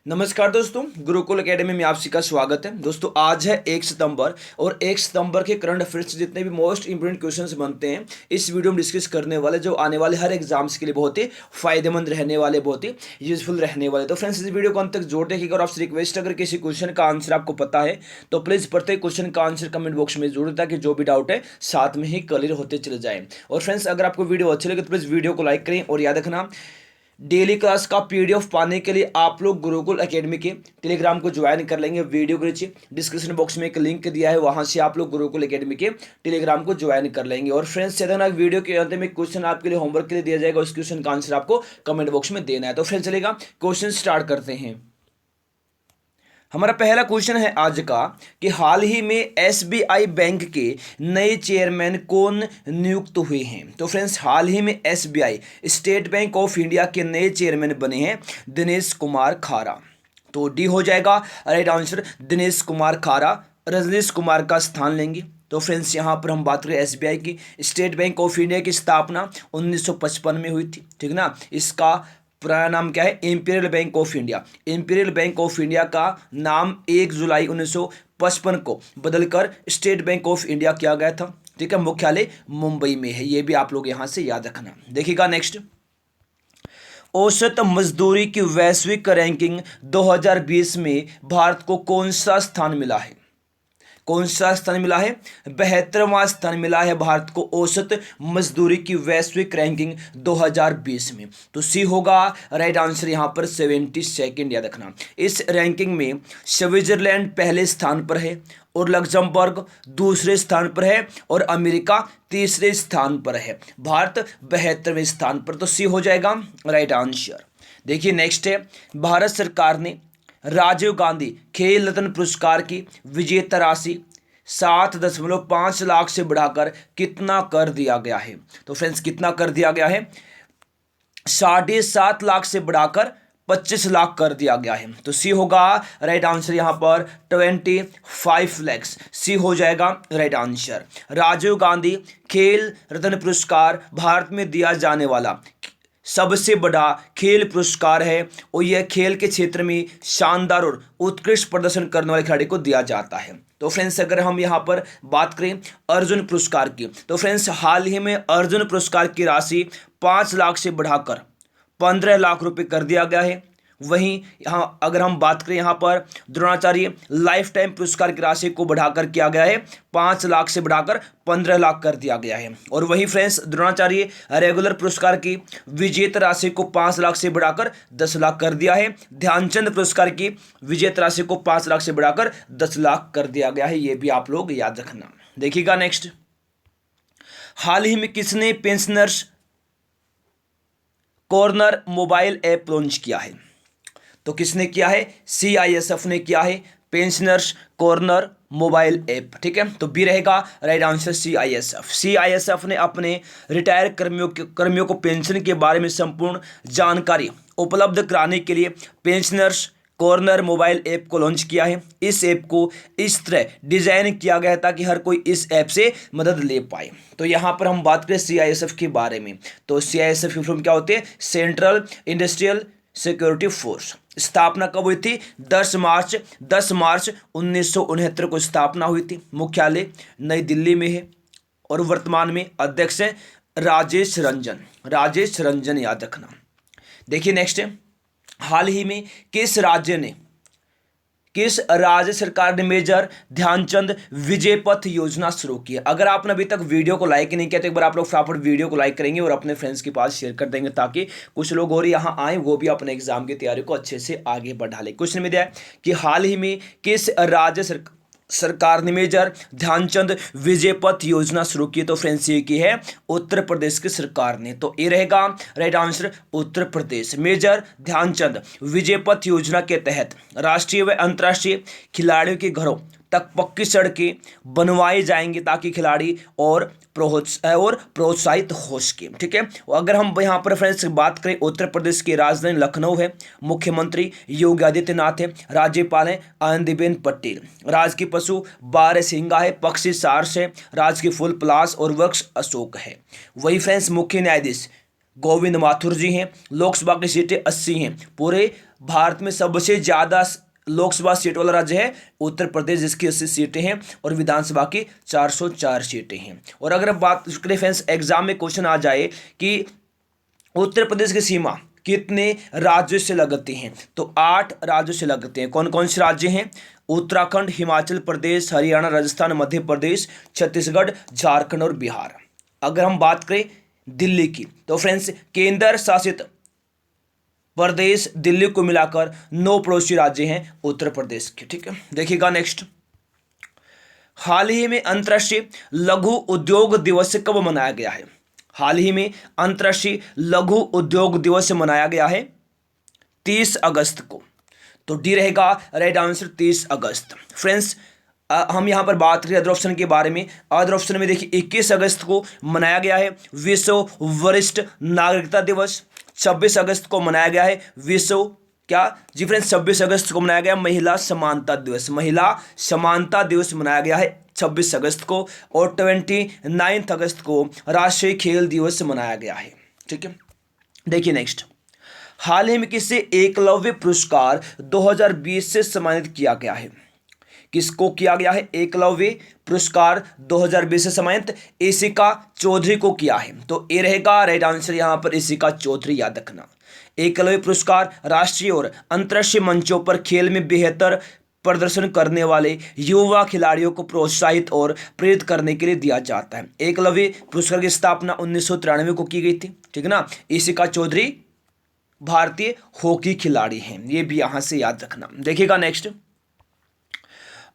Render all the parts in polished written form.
नमस्कार दोस्तों, गुरुकुल एकेडमी में आप सभी का स्वागत है। दोस्तों आज है 1 सितंबर और 1 सितंबर के करंट अफेयर्स जितने भी मोस्ट इंपोर्टेंट क्वेश्चंस बनते हैं इस वीडियो में डिस्कस करने वाले, जो आने वाले हर एग्जाम्स के लिए बहुत ही फायदेमंद रहने वाले, बहुत ही यूजफुल रहने वाले। तो फ्रेंड्स, इस वीडियो को अंत तक जोड़ रखिएगा और आपसे रिक्वेस्ट, अगर किसी क्वेश्चन का आंसर आपको पता है तो प्लीज़ प्रत्येक क्वेश्चन का आंसर कमेंट बॉक्स में जोड़, ताकि जो भी डाउट है साथ में ही क्लियर होते चले जाए। और फ्रेंड्स, अगर आपको वीडियो अच्छी लगे तो प्लीज़ वीडियो को लाइक करें और याद रखना, डेली क्लास का पीडीएफ पाने के लिए आप लोग गुरुकुल एकेडमी के टेलीग्राम को ज्वाइन कर लेंगे। वीडियो के नीचे डिस्क्रिप्शन बॉक्स में एक लिंक दिया है, वहां से आप लोग गुरुकुल एकेडमी के टेलीग्राम को ज्वाइन कर लेंगे। और फ्रेंड्स, चलेगा वीडियो के अंत में क्वेश्चन आपके लिए होमवर्क के लिए दिया जाएगा, उस क्वेश्चन का आंसर आपको कमेंट बॉक्स में देना है। तो फ्रेंड्स चलेगा, क्वेश्चन स्टार्ट करते हैं। हमारा पहला क्वेश्चन है आज का कि हाल ही में एसबीआई बैंक के नए चेयरमैन कौन नियुक्त हुए हैं। तो फ्रेंड्स, हाल ही में SBI state Bank of India के नए चेयरमैन बने हैं दिनेश कुमार खारा। तो डी हो जाएगा राइट आंसर, दिनेश कुमार खारा रजनीश कुमार का स्थान लेंगे। तो फ्रेंड्स, यहाँ पर हम बात करें एसबीआई की, स्टेट बैंक ऑफ इंडिया की स्थापना 1955 में हुई थी, ठीक ना। इसका पुराना नाम क्या है? Imperial bank of India. Imperial bank of India का नाम 1 जुलाई 1955 को बदलकर स्टेट बैंक ऑफ इंडिया किया गया था, ठीक है। मुख्यालय मुंबई में है, ये भी आप लोग यहाँ से याद रखना। देखिएगा नेक्स्ट, औसत मजदूरी की वैश्विक रैंकिंग 2020 में भारत को कौन सा स्थान मिला है? कौन सा स्थान मिला है? 72वां स्थान मिला है भारत को औसत मजदूरी की वैश्विक रैंकिंग 2020 में। तो सी होगा राइट आंसर यहाँ पर 72 याद रखना। इस रैंकिंग में स्विट्जरलैंड पहले स्थान पर है और लग्जमबर्ग दूसरे स्थान पर है और अमेरिका तीसरे स्थान पर है। भारत 72वें स्थान पर, तो सी हो जाएगा राइट आंसर। देखिए नेक्स्ट है, भारत सरकार ने राजीव गांधी खेल रत्न पुरस्कार की विजेता राशि 7.5 लाख से बढ़ाकर कितना कर दिया गया है? तो फ्रेंड्स, कितना कर दिया गया है? 7.5 लाख से बढ़ाकर 25 लाख कर दिया गया है। तो सी होगा राइट आंसर यहाँ पर 25 लैक्स, सी हो जाएगा राइट आंसर। राजीव गांधी खेल रत्न पुरस्कार भारत में दिया जाने वाला सबसे बड़ा खेल पुरस्कार है और यह खेल के क्षेत्र में शानदार और उत्कृष्ट प्रदर्शन करने वाले खिलाड़ी को दिया जाता है। तो फ्रेंड्स, अगर हम यहाँ पर बात करें अर्जुन पुरस्कार की, तो फ्रेंड्स हाल ही में अर्जुन पुरस्कार की राशि 5 लाख से बढ़ाकर 15 लाख रुपए कर दिया गया है। वहीं यहाँ अगर हम बात करें यहाँ पर द्रोणाचार्य लाइफ टाइम पुरस्कार की राशि को बढ़ाकर किया गया है, 5 लाख से बढ़ाकर 15 लाख कर दिया गया है। और वहीं फ्रेंड्स, द्रोणाचार्य रेगुलर पुरस्कार की विजेता राशि को 5 लाख से बढ़ाकर 10 लाख कर दिया है। ध्यानचंद पुरस्कार की विजेता राशि को 5 लाख से बढ़ाकर 10 लाख कर दिया गया है, ये भी आप लोग याद रखना। देखिएगा नेक्स्ट, हाल ही में किसने pensioners corner mobile app launch किया है? तो किसने किया है? सीआईएसएफ ने किया है पेंशनर्स कॉर्नर मोबाइल ऐप, ठीक है। तो बी रहेगा राइट आंसर सीआईएसएफ। सीआईएसएफ ने अपने रिटायर कर्मियों को पेंशन के बारे में संपूर्ण जानकारी उपलब्ध कराने के लिए पेंशनर्स कॉर्नर मोबाइल ऐप को लॉन्च किया है। इस ऐप को इस तरह डिजाइन किया गया ताकि हर कोई इस ऐप से मदद ले पाए। तो यहाँ पर हम बात करें सीआईएसएफ के बारे में, तो सीआईएसएफ की फुल फॉर्म क्या होती है? Central industrial security force. स्थापना कब हुई थी? 10 मार्च 1969 को स्थापना हुई थी। मुख्यालय नई दिल्ली में है और वर्तमान में अध्यक्ष हैं राजेश रंजन, याद रखना। देखिए नेक्स्ट है, हाल ही में किस राज्य सरकार ने मेजर ध्यानचंद विजय पथ योजना शुरू की है? अगर आपने अभी तक वीडियो को लाइक नहीं किया तो एक बार आप लोग फटाफट वीडियो को लाइक करेंगे और अपने फ्रेंड्स के पास शेयर कर देंगे, ताकि कुछ लोग और यहाँ आए, वो भी अपने एग्जाम की तैयारी को अच्छे से आगे बढ़ा ले। क्वेश्चन में दिया है कि हाल ही में किस राज्य सरकार ने मेजर ध्यानचंद विजय पथ योजना शुरू की? तो फ्रेंड्स, ये की है उत्तर प्रदेश की सरकार ने। तो ये रहेगा right answer Uttar Pradesh. Major Dhyanchand विजय पथ योजना के तहत राष्ट्रीय व अंतर्राष्ट्रीय खिलाड़ियों के घरों तक पक्की सड़कें बनवाई जाएंगी ताकि खिलाड़ी और प्रोत्साहित हो सके, ठीक है। अगर हम यहाँ पर फ्रेंड्स बात करें, उत्तर प्रदेश की राजधानी लखनऊ है, मुख्यमंत्री योगी आदित्यनाथ है, राज्यपाल है आनंदीबेन पटेल, राज की पशु बारहसिंगा है, पक्षी सारस है, राज की फूल पलाश और वृक्ष अशोक है। वही फ्रेंड्स मुख्य न्यायाधीश गोविंद माथुर जी हैं। लोकसभा की सीटें 80 हैं। पूरे भारत में सबसे ज्यादा लोकसभा सीट वाला राज्य है उत्तर प्रदेश, जिसकी 80 सीटें हैं और विधानसभा की 404 सीटें हैं। और अगर बात करें फ्रेंड्स, एग्जाम में क्वेश्चन आ जाए कि उत्तर प्रदेश की सीमा कितने राज्यों से लगती हैं, तो 8 राज्यों से लगते हैं। कौन कौन से राज्य हैं? उत्तराखंड, हिमाचल प्रदेश, हरियाणा, राजस्थान, मध्य प्रदेश, छत्तीसगढ़, झारखंड और बिहार। अगर हम बात करें दिल्ली की, तो फ्रेंड्स केंद्र शासित प्रदेश दिल्ली को मिलाकर 9 पड़ोसी राज्य हैं उत्तर प्रदेश के। ठीक है, देखिएगा नेक्स्ट। हाल ही में अंतर्राष्ट्रीय लघु उद्योग दिवस कब मनाया गया है? हाल ही में अंतर्राष्ट्रीय लघु उद्योग दिवस मनाया गया है 30 अगस्त को। तो डी रहेगा राइट आंसर 30 अगस्त। फ्रेंड्स हम यहां पर बात करें अदर ऑप्शन के बारे में। अदर ऑप्शन में देखिए 21 अगस्त को मनाया गया है विश्व वरिष्ठ नागरिकता दिवस। 26 अगस्त को मनाया गया है विश्व क्या जी फ्रेंड्स 26 अगस्त को मनाया गया महिला समानता दिवस। महिला समानता दिवस मनाया गया है 26 अगस्त को। और 29 अगस्त को राष्ट्रीय खेल दिवस मनाया गया है। ठीक है, देखिए नेक्स्ट। हाल ही में किसे एकलव्य पुरस्कार 2020 से सम्मानित किया गया है? किसको किया गया है एकलव्य पुरस्कार 2020 से सम्मानित? इशिका चौधरी को किया है। तो ए रहेगा राइट आंसर यहां पर इशिका चौधरी, याद रखना। एकलव्य पुरस्कार राष्ट्रीय और अंतर्राष्ट्रीय मंचों पर खेल में बेहतर प्रदर्शन करने वाले युवा खिलाड़ियों को प्रोत्साहित और प्रेरित करने के लिए दिया जाता है। एकलव्य पुरस्कार की स्थापना 1993 को की गई थी। ठीक है ना। इशिका चौधरी भारतीय हॉकी खिलाड़ी हैं, ये भी यहां से याद रखना। देखिएगा नेक्स्ट।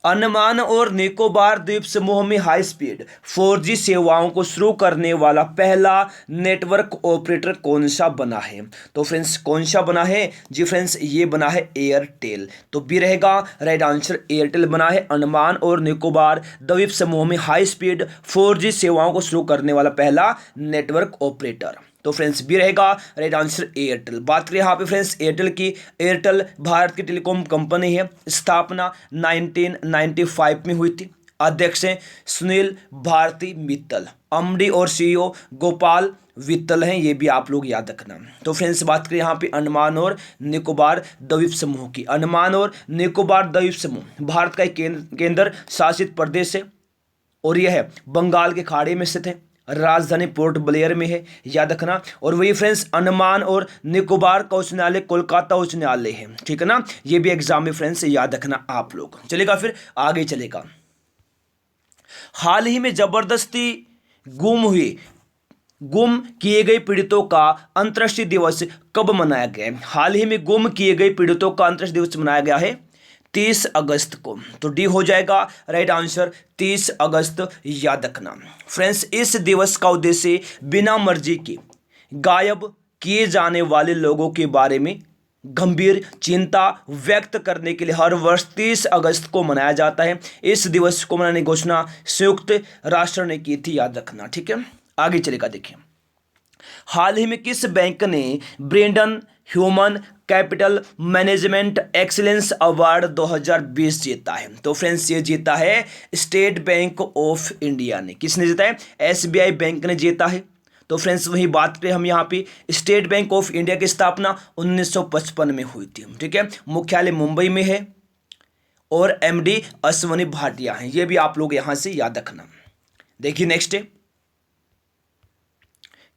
अंडमान और निकोबार द्वीप समूह में हाई स्पीड 4G सेवाओं को शुरू करने वाला पहला नेटवर्क ऑपरेटर कौन सा बना है? तो फ्रेंड्स कौन सा बना है जी फ्रेंड्स? ये बना है एयरटेल। तो बी रहेगा राइट आंसर, एयरटेल बना है अंडमान और निकोबार द्वीप समूह में हाई स्पीड 4G सेवाओं को शुरू करने वाला पहला नेटवर्क ऑपरेटर। तो फ्रेंड्स बी रहेगा राइट आंसर एयरटेल। बात करें यहाँ पे फ्रेंड्स एयरटेल की, एयरटेल भारत की टेलीकॉम कंपनी है। स्थापना 1995 में हुई थी। अध्यक्ष हैं सुनील भारती मित्तल। एमडी और सीईओ गोपाल वित्तल हैं, ये भी आप लोग याद रखना। तो फ्रेंड्स बात करें यहाँ पे अंडमान और निकोबार द्वीप समूह की। अंडमान और निकोबार द्वीप समूह भारत का एक केंद्र शासित प्रदेश है और यह है बंगाल के खाड़ी में स्थित है। राजधानी पोर्ट ब्लेयर में है, याद रखना। और वही फ्रेंड्स अंडमान और निकोबार का उच्च न्यायालय कोलकाता उच्च न्यायालय है। ठीक है ना, ये भी एग्जाम में फ्रेंड्स याद रखना आप लोग। चलेगा, फिर आगे चलेगा। हाल ही में जबरदस्ती गुम किए गए पीड़ितों का अंतर्राष्ट्रीय दिवस कब मनाया गया है? हाल ही में गुम किए गए पीड़ितों का अंतर्राष्ट्रीय दिवस मनाया गया है 30 अगस्त को। तो डी हो जाएगा राइट आंसर 30 अगस्त, याद रखना। फ्रेंड्स इस दिवस का उद्देश्य बिना मर्जी के गायब किए जाने वाले लोगों के बारे में गंभीर चिंता व्यक्त करने के लिए हर वर्ष 30 अगस्त को मनाया जाता है। इस दिवस को मनाने की घोषणा संयुक्त राष्ट्र ने की थी, याद रखना। ठीक है, आगे चलेगा। देखिए हाल ही में किस बैंक ने Brandon human capital management excellence award 2020 जीता है? तो फ्रेंड्स ये जीता है स्टेट बैंक ऑफ इंडिया ने। किसने जीता है? एसबीआई बैंक ने जीता है। तो फ्रेंड्स वही बात करें हम यहाँ पे, स्टेट बैंक ऑफ इंडिया की स्थापना 1955 में हुई थी। ठीक है, मुख्यालय मुंबई में है और एमडी अश्वनी भाटिया हैं, ये भी आप लोग यहाँ से याद रखना। देखिए नेक्स्ट है,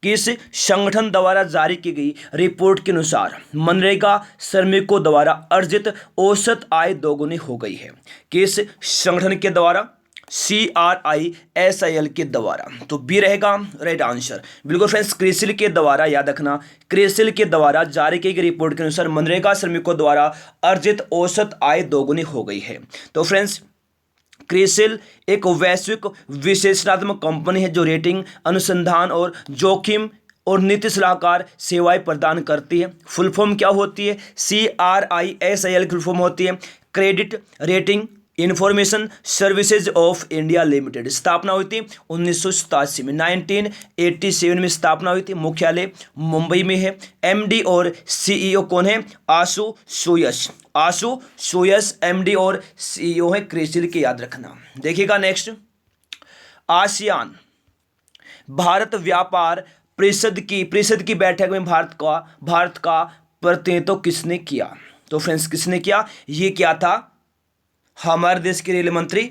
किस संगठन द्वारा जारी की गई रिपोर्ट के अनुसार मनरेगा श्रमिकों द्वारा अर्जित औसत आय दोगुनी हो गई है? किस संगठन के द्वारा? CRISIL के द्वारा। तो बी रहेगा राइट आंसर। बिल्कुल फ्रेंड्स क्रिसिल के द्वारा, याद रखना, क्रिसिल के द्वारा जारी की गई रिपोर्ट के अनुसार मनरेगा श्रमिकों द्वारा अर्जित औसत आय दोगुनी हो गई है। तो फ्रेंड्स क्रिसिल एक वैश्विक विशेषणात्मक कंपनी है जो रेटिंग, अनुसंधान और जोखिम और नीति सलाहकार सेवाएं प्रदान करती है। फुल फॉर्म क्या होती है? CRISIL की फुल फॉर्म होती है credit rating information services of India limited. स्थापना हुई थी 1987 में, 1987 में स्थापना हुई थी। मुख्यालय मुंबई में है। एमडी और सीईओ कौन है? आशु सोयस एमडी और सीईओ है क्रिसिल के, याद रखना। देखिएगा नेक्स्ट, आसियान भारत व्यापार परिषद की बैठक में भारत का प्रतिनिधित्व किसने किया? तो फ्रेंड्स किसने किया? ये क्या था? हमारे देश के रेल मंत्री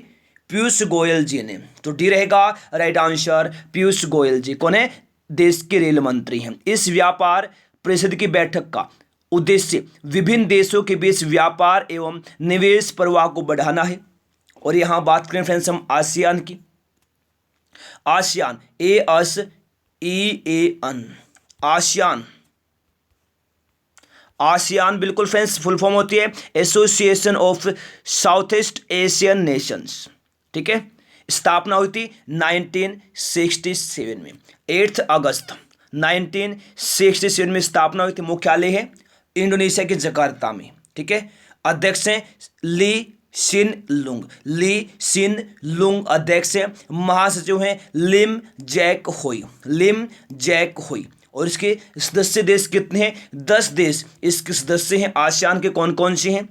पीयूष गोयल जी ने। तो डी रहेगा राइट आंसर, पीयूष गोयल जी। कौन है? देश के रेल मंत्री हैं। इस व्यापार परिषद की बैठक का उद्देश्य विभिन्न देशों के बीच व्यापार एवं निवेश प्रवाह को बढ़ाना है। और यहां बात करें फ्रेंड्स हम आसियान की। ASEAN, ASEAN, ASEAN. आसियान बिल्कुल फ्रेंड्स फुल फॉर्म होती है association of south east Asian Nations. ठीक है, स्थापना हुई थी 1967 में, 8 अगस्त 1967 में स्थापना हुई थी। मुख्यालय है इंडोनेशिया के जकार्ता में। ठीक है, अध्यक्ष हैं ली शिन लुंग, ली शिन लुंग अध्यक्ष हैं। महासचिव हैं लिम जैक होई, लिम जैक होई। और इसके सदस्य देश कितने हैं? 10 देश इसके सदस्य हैं। आसियान के कौन कौन से हैं?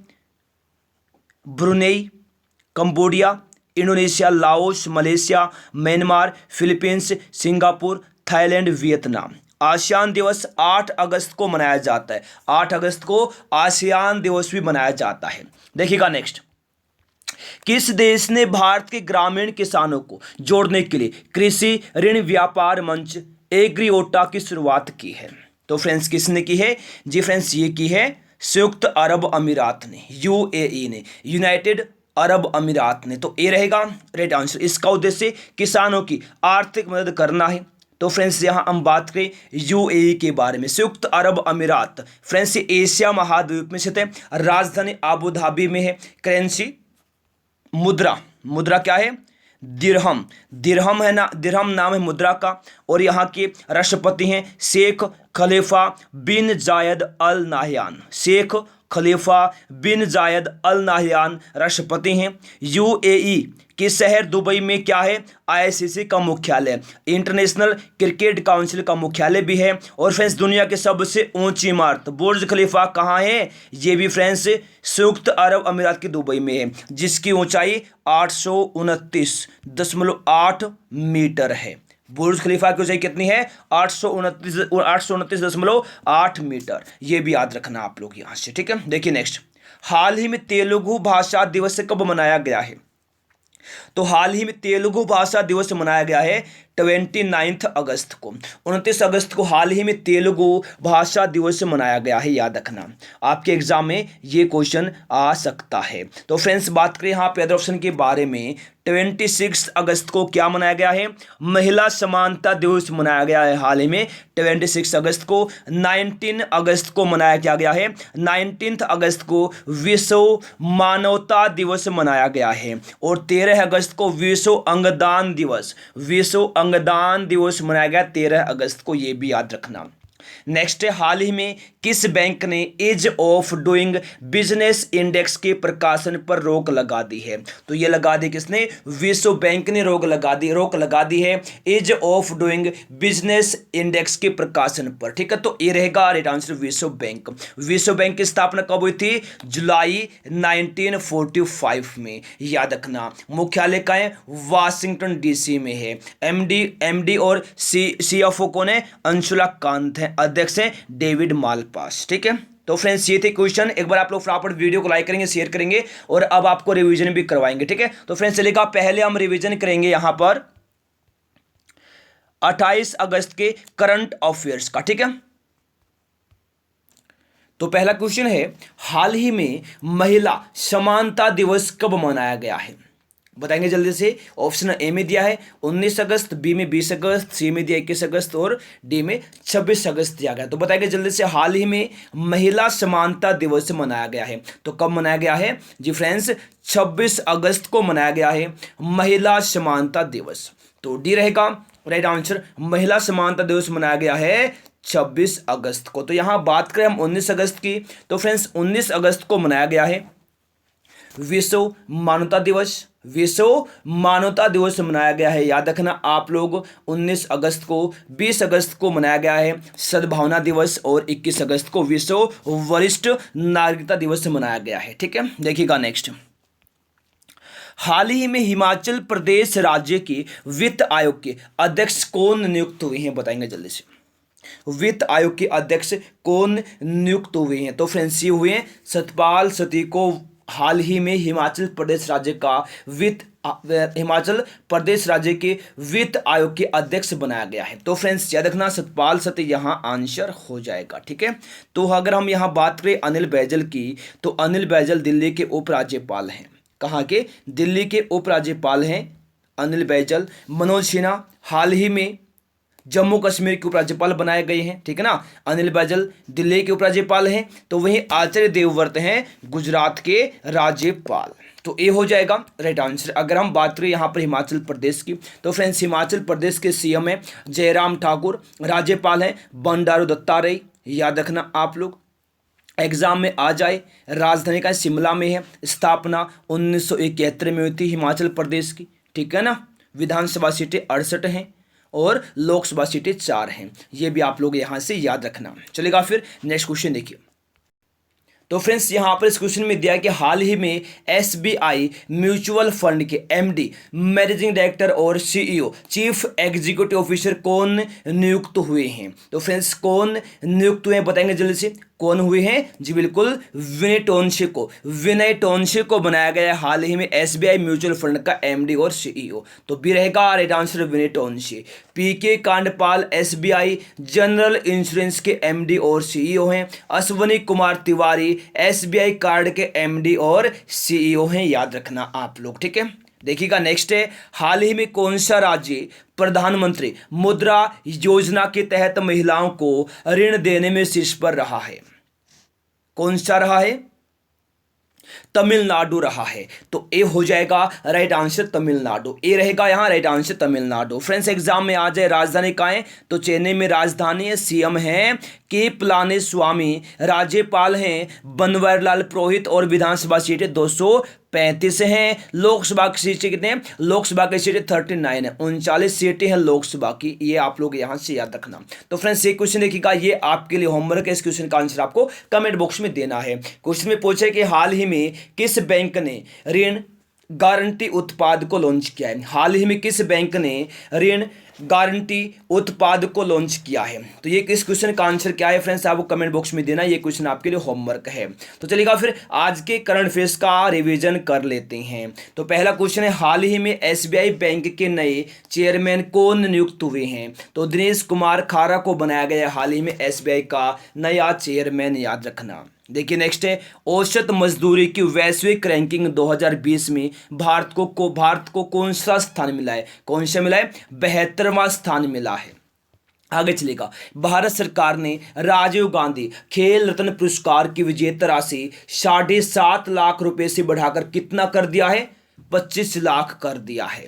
Brunei, Cambodia, Indonesia, Laos, Malaysia, Myanmar, Philippines, Singapore, Thailand, Vietnam. ASEAN दिवस 8 अगस्त को मनाया जाता है। 8 अगस्त को आसियान दिवस भी मनाया जाता है। देखिएगा नेक्स्ट, किस देश ने भारत के ग्रामीण किसानों को जोड़ने के लिए कृषि ऋण व्यापार मंच एग्रीओटा की शुरुआत की है? तो फ्रेंड्स किसने की है? जी फ्रेंड्स ये की है संयुक्त अरब अमीरात ने, UAE ने, यूनाइटेड अरब अमीरात ने। तो ए रहेगा राइट आंसर। इसका उद्देश्य किसानों की आर्थिक मदद करना है। तो फ्रेंड्स यहां हम बात करें UAE के बारे में, संयुक्त अरब अमीरात। फ्रेंड्स एशिया महाद्वीप में स्थित है, राजधानी आबू धाबी में है। करेंसी मुद्रा, मुद्रा क्या है? दिरहम, दिरहम है ना, दिरहम नाम है मुद्रा का। और यहाँ के राष्ट्रपति हैं शेख खलीफा बिन जायद अल नाहयान, शेख खलीफा बिन जायद अल नाहयान राष्ट्रपति हैं। UAE के शहर दुबई में क्या है? ICC का मुख्यालय, इंटरनेशनल क्रिकेट काउंसिल का मुख्यालय भी है। और फ्रेंड्स दुनिया के सबसे ऊंची इमारत बुर्ज खलीफा कहाँ है? ये भी फ्रेंड्स संयुक्त अरब अमीरात की दुबई में है, जिसकी ऊंचाई 829.8 मीटर है। बुर्ज खलीफा की ऊंचाई कितनी है? 829.8 मीटर। ये भी याद रखना आप लोग यहां से। ठीक है, देखिए नेक्स्ट, हाल ही में तेलुगु भाषा दिवस कब मनाया गया है? तो हाल ही में तेलुगु भाषा दिवस मनाया गया है 29 अगस्त को, 29 अगस्त को हाल ही में तेलुगु भाषा दिवस मनाया गया है। याद रखना, आपके एग्जाम में ये क्वेश्चन आ सकता है। तो फ्रेंड्स बात करें यहाँ पे अदर ऑप्शन के बारे में, 26 अगस्त को क्या मनाया गया है? महिला समानता दिवस मनाया गया है हाल ही में 26 अगस्त को। 19 अगस्त को मनाया क्या गया है? 19 अगस्त को विश्व मानवता दिवस मनाया गया है। और 13 अगस्त को विश्व अंगदान दिवस, विश्व अंगदान दिवस मनाया गया 13 अगस्त को। ये भी याद रखना। नेक्स्ट है, हाल ही में किस बैंक ने ease of doing business index के प्रकाशन पर रोक लगा दी है? तो ये लगा दी किसने? विश्व बैंक ने रोक लगा दी है ease of doing business index के प्रकाशन पर। ठीक है, तो ये रहेगा राइट आंसर विश्व बैंक। विश्व बैंक की स्थापना कब हुई थी? जुलाई 1945 में। याद रखना, मुख्यालय का है वाशिंगटन DC में है। MD और CFO कौन है? अंशुला कांत है। अध्यक्ष हैं डेविड मालपास। ठीक है, तो फ्रेंड्स ये थे क्वेश्चन। एक बार आप लोग फटाफट वीडियो को लाइक करेंगे, शेयर करेंगे और अब आपको रिवीजन भी करवाएंगे। ठीक है, तो फ्रेंड्स चलेगा, पहले हम रिवीजन करेंगे यहां पर 28 अगस्त के करंट अफेयर्स का। ठीक है, तो पहला क्वेश्चन है, हाल ही में महिला समानता दिवस कब मनाया गया है? बताएंगे जल्दी से। ऑप्शन ए में दिया है 19 अगस्त, बी में 20 अगस्त, सी में दिया 21 अगस्त और डी में 26 अगस्त दिया गया। तो बताएंगे जल्दी से, हाल ही में महिला समानता दिवस मनाया गया है। तो कब मनाया गया है? जी फ्रेंड्स 26 अगस्त को मनाया गया है महिला समानता दिवस। तो डी रहेगा राइट आंसर, महिला समानता दिवस मनाया गया है 26 अगस्त को। तो यहां बात करें हम 19 अगस्त की, तो फ्रेंड्स 19 अगस्त को मनाया गया है विश्व मानवता दिवस। विश्व मानवता दिवस मनाया गया है। याद रखना आप लोग, 19 अगस्त को, 20 अगस्त को मनाया गया है सद्भावना दिवस और 21 अगस्त को विश्व वरिष्ठ नागरिकता दिवस मनाया गया है। ठीक है, देखिएगा नेक्स्ट, हाल ही में हिमाचल प्रदेश राज्य के वित्त आयोग के अध्यक्ष कौन नियुक्त हुए हैं? बताएंगे जल्दी से। वित्त आयोग के अध्यक्ष कौन नियुक्त हुए हैं? तो फ्रेंड्स ये हुए हैं सतपाल सती को हाल ही में हिमाचल प्रदेश राज्य के वित्त आयोग के अध्यक्ष बनाया गया है। तो फ्रेंड्स याद रखना सतपाल सती यहां आंसर हो जाएगा। ठीक है, तो अगर हम यहां बात करें अनिल बैजल की, तो अनिल बैजल दिल्ली के उपराज्यपाल हैं। कहाँ के? दिल्ली के उपराज्यपाल हैं अनिल बैजल। मनोज सिन्हा हाल ही में जम्मू कश्मीर के उपराज्यपाल बनाए गए हैं। ठीक है ना, अनिल बैजल दिल्ली के उपराज्यपाल हैं। तो वहीं आचार्य देवव्रत हैं गुजरात के राज्यपाल। तो ये हो जाएगा राइट आंसर। अगर हम बात करें यहाँ पर हिमाचल प्रदेश की, तो फ्रेंड्स हिमाचल प्रदेश के सीएम है जयराम ठाकुर, राज्यपाल हैं बंडारू दत्तात्रेय। याद रखना आप लोग, एग्जाम में आ जाए। राजधानी का शिमला में है। स्थापना 1971 में हुई थी हिमाचल प्रदेश की। ठीक है ना, विधानसभा सीटें 68 हैं और लोकसभा सीटें 4 हैं। ये भी आप लोग यहाँ से याद रखना। चलेगा, फिर नेक्स्ट क्वेश्चन देखिए। तो फ्रेंड्स यहाँ पर इस क्वेश्चन में दिया है कि हाल ही में एसबीआई म्यूचुअल फंड के एमडी, मैनेजिंग डायरेक्टर और सीईओ, चीफ एग्जीक्यूटिव ऑफिसर कौन नियुक्त हुए हैं? तो फ्रेंड्स कौन नियुक्त हुए हैं बताएंगे जल्दी से। कौन हुए हैं? जी बिल्कुल, विनय टोनसे को बनाया गया है हाल ही में एसबीआई म्यूचुअल फंड का एमडी और सीईओ। तो बी रहेगा राइट आंसर विनय टोनसे। पीके कांडपाल एसबीआई जनरल इंश्योरेंस के एमडी और सीईओ हैं। अश्वनी कुमार तिवारी एसबीआई कार्ड के एमडी और सीईओ हैं। याद रखना आप लोग। ठीक है, देखिएगा नेक्स्ट है, हाल ही में कौन सा राज्य प्रधानमंत्री मुद्रा योजना के तहत महिलाओं को ऋण देने में शीर्ष पर रहा है? कौन सा रहा है? तमिलनाडु रहा है। तो ए हो जाएगा राइट आंसर तमिलनाडु। ए रहेगा यहाँ right answer Tamil Nadu. Friends exam में आ जाए राजधानी कहाँ है? तो चेन्नई में राजधानी है। सीएम है के पलानीस्वामी, राज्यपाल हैं बनवारीलाल पुरोहित और विधानसभा सीटें 235 हैं। लोकसभा की सीटें कितने हैं? लोकसभा की सीटें 39 है। 39 सीटें हैं लोकसभा की। ये आप लोग यहाँ से याद रखना। तो फ्रेंड्स ये क्वेश्चन देखिएगा, ये आपके लिए होमवर्क है। इस क्वेश्चन का आंसर आपको कमेंट बॉक्स में देना है। क्वेश्चन में पूछे कि हाल ही में किस बैंक ने ऋण गारंटी उत्पाद को लॉन्च किया है? हाल ही में किस बैंक ने ऋण गारंटी उत्पाद को लॉन्च किया है? तो ये किस क्वेश्चन का आंसर क्या है फ्रेंड्स, आपको कमेंट बॉक्स में देना। ये क्वेश्चन आपके लिए होमवर्क है। तो चलिएगा फिर आज के करंट अफेयर्स का रिवीजन कर लेते हैं। तो पहला क्वेश्चन है, हाल ही में एसबीआई बैंक के नए चेयरमैन कौन नियुक्त हुए हैं? तो दिनेश कुमार खारा को बनाया गया हाल ही में एसबीआई का नया चेयरमैन। याद रखना। देखिए नेक्स्ट है, औसत मजदूरी की वैश्विक रैंकिंग 2020 में भारत को कौन सा स्थान मिला है? कौन सा मिला है? 72वां स्थान मिला है। आगे चलेगा, भारत सरकार ने राजीव गांधी खेल रत्न पुरस्कार की विजेता राशि 7.5 लाख रुपए से बढ़ाकर कितना कर दिया है? 25 लाख कर दिया है।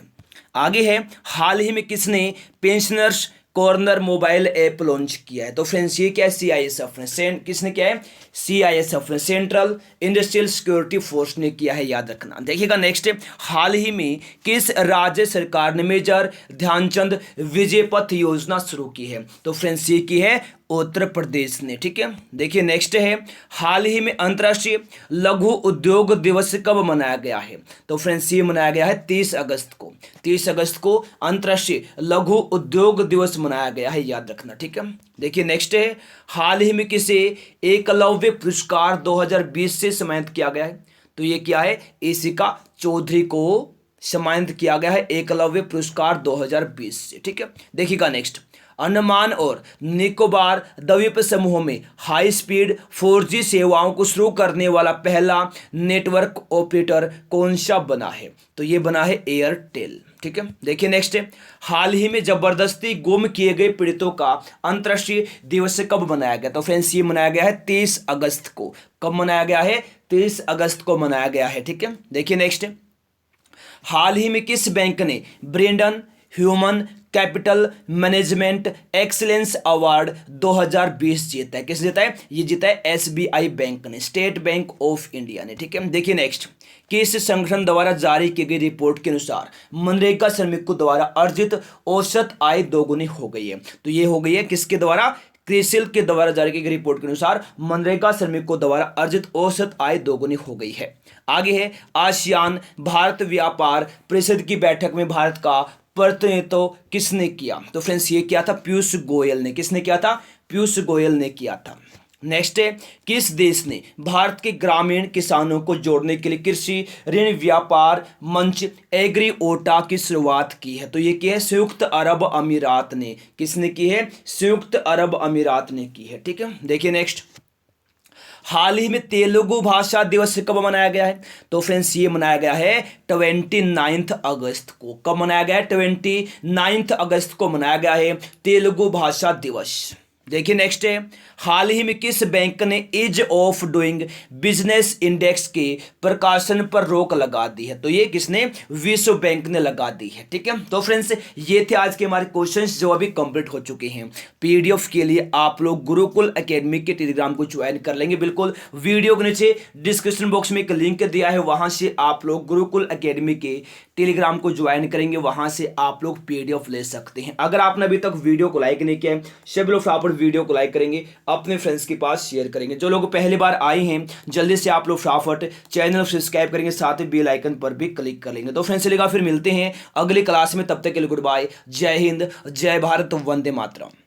आगे है, हाल ही में किसने pensioners corner mobile app launch किया है? तो फ्रेंड्स ये क्या है? सीआईएसएफ ने। किसने किया है? सीआईएसएफ ने, सेंट्रल इंडस्ट्रियल सिक्योरिटी फोर्स ने किया है। याद रखना। देखिएगा नेक्स्ट है, हाल ही में किस राज्य सरकार ने मेजर ध्यानचंद विजय पथ योजना शुरू की है? तो फ्रेंड्स ये की है उत्तर प्रदेश ने। ठीक है, देखिए नेक्स्ट है, हाल ही में अंतर्राष्ट्रीय लघु उद्योग दिवस कब मनाया गया है? तो फ्रेंड्स ये मनाया गया है 30 अगस्त को। 30 अगस्त को अंतर्राष्ट्रीय लघु उद्योग दिवस मनाया गया है। याद रखना। ठीक है, देखिए नेक्स्ट है, हाल ही में किसे एकलव्य पुरस्कार 2020 से सम्मानित किया गया है? तो ये क्या है? ईशिका चौधरी को सम्मानित किया गया है एकलव्य पुरस्कार 2020 से। ठीक है, देखिएगा नेक्स्ट, अंडमान और निकोबार द्वीप समूह में हाई स्पीड 4G सेवाओं को शुरू करने वाला पहला नेटवर्क ऑपरेटर कौन सा बना है? तो ये बना है एयरटेल। ठीक है, देखिए नेक्स्ट है, हाल ही में जबरदस्ती गुम किए गए पीड़ितों का अंतर्राष्ट्रीय दिवस कब मनाया गया? तो फ्रेंड्स ये मनाया गया है 30 अगस्त को। कब मनाया गया है? 30 अगस्त को मनाया गया है। ठीक है, देखिए नेक्स्ट है, हाल ही में किस बैंक ने Brandon human capital management excellence award 2020 जीता है? किस जीता है? ये जीता है एसबीआई बैंक ने, स्टेट बैंक ऑफ इंडिया ने। ठीक है, देखिए नेक्स्ट, किस संगठन द्वारा जारी की गई रिपोर्ट के अनुसार मनरेगा श्रमिकों द्वारा अर्जित औसत आय दोगुनी हो गई है? तो ये हो गई है किसके द्वारा? क्रिसिल के द्वारा जारी की गई रिपोर्ट के अनुसार मनरेगा श्रमिकों द्वारा अर्जित औसत आय दोगुनी हो गई है। आगे है, आसियान भारत व्यापार परिषद की बैठक में भारत का प्रतिनिधित्व किसने किया? तो फ्रेंड्स ये किया था पीयूष गोयल ने। किसने किया था? पीयूष गोयल ने किया था। नेक्स्ट है, किस देश ने भारत के ग्रामीण किसानों को जोड़ने के लिए कृषि ऋण व्यापार मंच एग्रीओटा की शुरुआत की है? तो ये क्या है? संयुक्त अरब अमीरात ने। किसने की है? संयुक्त अरब अमीरात ने की है। ठीक है, देखिए नेक्स्ट, हाल ही में तेलुगु भाषा दिवस कब मनाया गया है? तो फ्रेंड्स ये मनाया गया है 29 अगस्त को। कब मनाया गया है? 29 अगस्त को मनाया गया है तेलुगु भाषा दिवस। देखिए नेक्स्ट है, हाल ही में किस बैंक ने ease of doing business index के प्रकाशन पर रोक लगा दी है? तो ये किसने? विश्व बैंक ने लगा दी है। ठीक है, तो फ्रेंड्स ये थे आज के हमारे क्वेश्चंस जो अभी कंप्लीट हो चुके हैं। पीडीएफ के लिए आप लोग गुरुकुल एकेडमी के टेलीग्राम को ज्वाइन कर लेंगे। बिल्कुल वीडियो के नीचे डिस्क्रिप्शन बॉक्स में एक लिंक दिया है, वहां से आप लोग गुरुकुल एकेडमी के टेलीग्राम को ज्वाइन करेंगे, वहां से आप लोग पीडीएफ ले सकते हैं। अगर आपने अभी तक वीडियो को लाइक नहीं किया है, सभी लोग फटाफट वीडियो को लाइक करेंगे, अपने फ्रेंड्स के पास शेयर करेंगे। जो लोग पहली बार आए हैं जल्दी से आप लोग फटाफट चैनल सब्सक्राइब करेंगे, साथ ही बेल आइकन पर भी क्लिक कर लेंगे। तो फ्रेंड्स चलेगा, फिर मिलते हैं अगली क्लास में। तब तक के लिए गुड बाय, जय हिंद, जय भारत, वंदे मातरम।